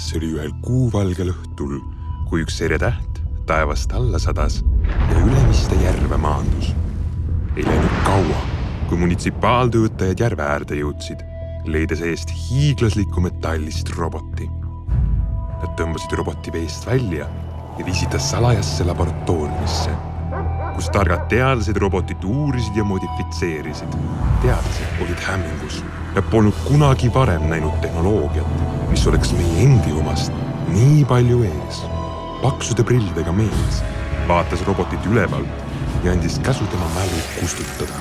See oli ühel kuuvalgel õhtul, kui üks seretäht taevast alla sadas ja Ülemiste järve maandus. Ei läinud kaua, kui munitsipaaltöötajad järve äärde jõudsid, leides eest hiiglasliku metallist roboti. Nad tõmbasid roboti veest välja ja viisid ta salajasse laboratooriumisse, kus targad teadlased robotit uurisid ja modifitseerisid. Teadlased olid hämmingus ja polnud kunagi varem näinud tehnoloogiat, mis oleks meie endi omast nii palju ees. Paksude prillidega mees vaatas robotit ülevalt ja andis käsu tema mälu kustutada.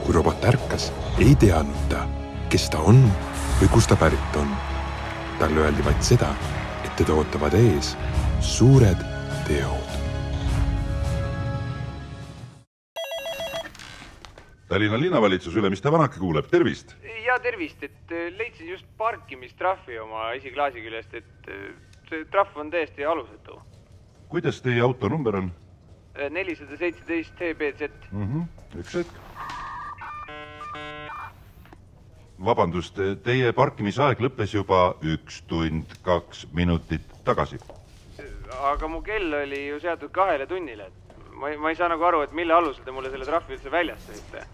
Kui robot ärkas, ei teadnud ta, kes ta on või kus ta pärit on. Talle öeldi vaid seda, et teda ootavad ees suured teod. Tallinna linnavalitsus Ülemiste Vanake kuuleb, tervist! Ja tervist, et leidsin just parkimistrahvi oma esiklaasi küljest, et see trahv on täiesti alusetu. Kuidas teie auto number on? 417 TBZ. Üks hetk. Vabandust, teie parkimisaeg lõppes juba 1 tund 2 minutit tagasi. Aga mu kell oli ju seatud 2 tunnile. Ma ei saa nagu aru, et mille alusel te mulle selle trahvi üldse väljast tõite.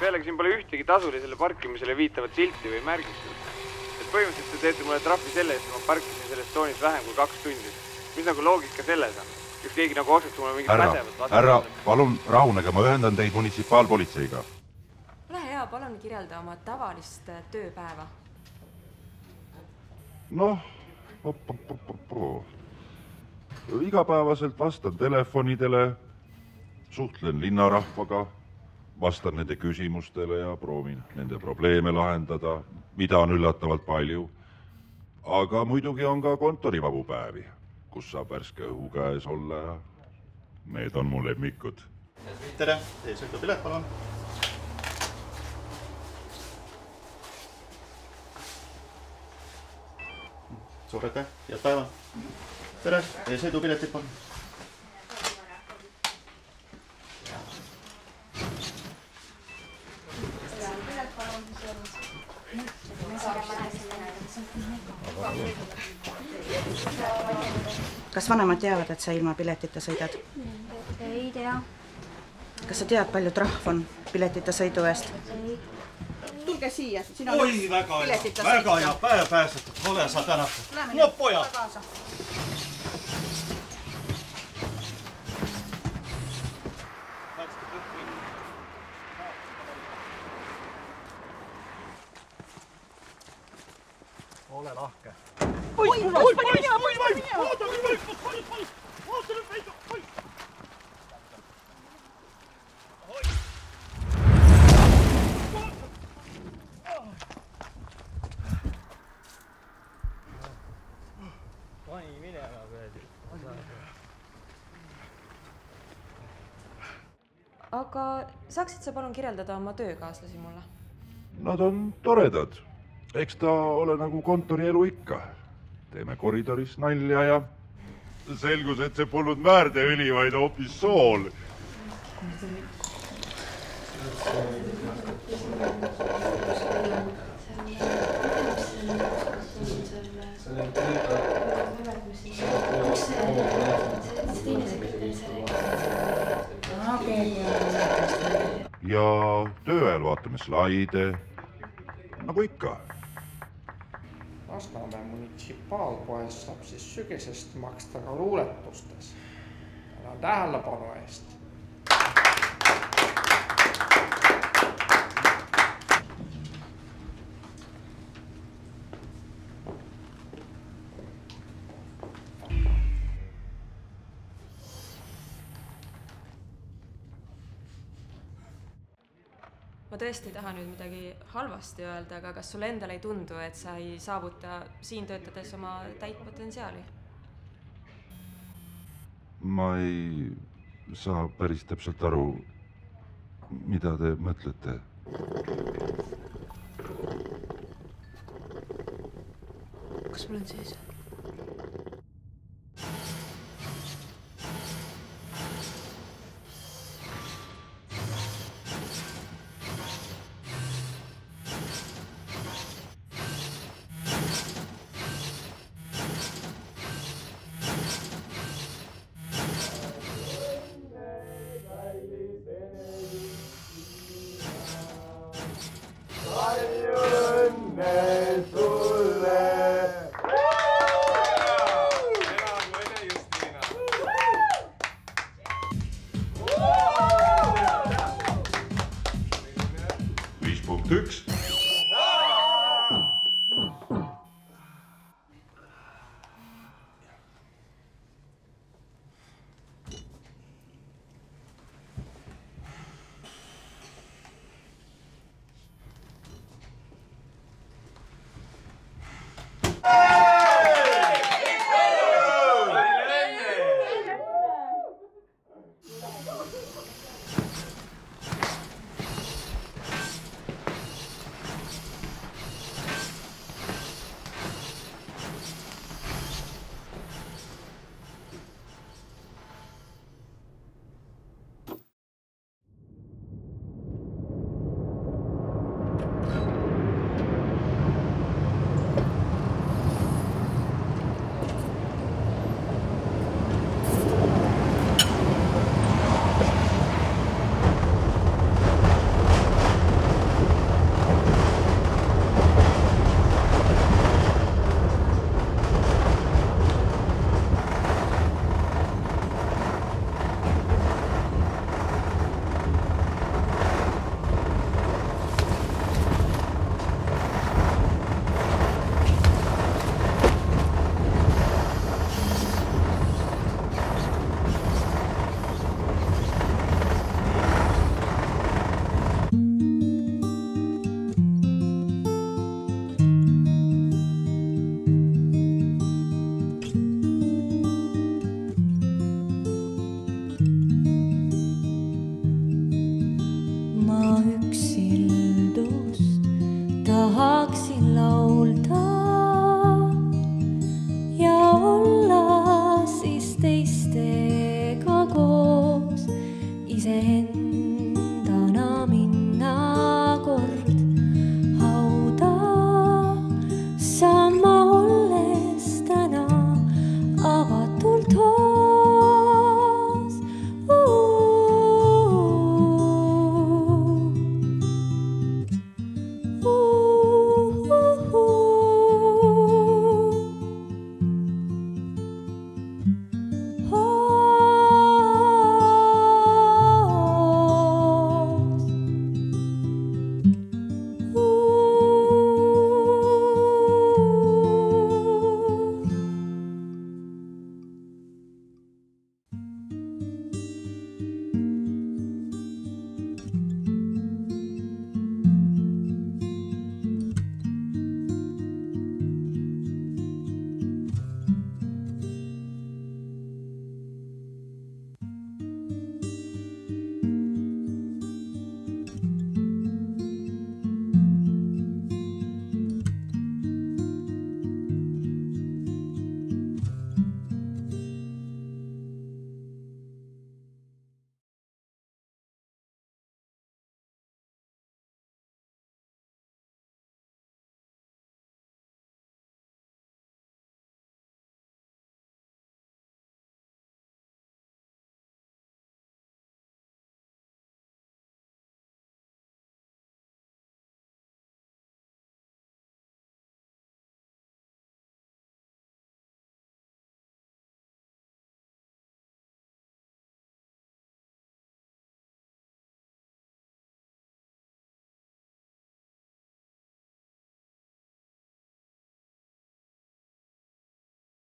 Pealegi siin pole ühtegi tasulisele parkimisele viitavat silti või märgistust. Et põhimõtteliselt te teete mulle trahvi selle eest, et ma parkisin selles toonis vähem kui 2 tundi. Mis nagu loogika selles on? Kas keegi nagu osaks mulle mingit pädevat? Härra, palun rahunege, ma ühendan teid munitsipaalpolitseiga. Ole hea, palun kirjelda oma tavalist tööpäeva. Noh, igapäevaselt vastan telefonidele, suhtlen linnarahvaga, vastan nende küsimustele ja proovin nende probleeme lahendada, mida on üllatavalt palju. Aga muidugi on ka kontorivabu päevi, kus saab värske õhu käes olla ja need on mu lemmikud. Tere, teie sõidupilet, palun. Suur aitäh, head päeva. Tere, teie sõidupiletid, palun. Kas vanemad teavad, et sa ilma piletita sõidad? Ei tea. Kas sa tead, palju trahv on piletita sõidu eest? Ei. Tulge siia. Oi, väga hea päev pääsetud. Ole sa tänatud. No poja! Ole lahke. Oi, Aga saaksid sa palun kirjeldada oma töökaaslasi mulle? Nad on toredad. Eks ta ole nagu kontorielu ikka. Teeme koridoris nalja ja selgus, et see polnud väärteõli, vaid hoopis sool. Ja tööajal vaatame slaide, nagu ikka. Lasnamäe munitsipaalpoes saab siis sügisest maksta ka luuletustes. Tänan tähelepanu eest. Ma tõesti ei taha nüüd midagi halvasti öelda, aga kas sulle endale ei tundu, et sa ei saavuta siin töötades oma täit potentsiaali? Ma ei saa päris täpselt aru, mida te mõtlete. Kas mul on siis? palju õnne sulle. Punkt 1.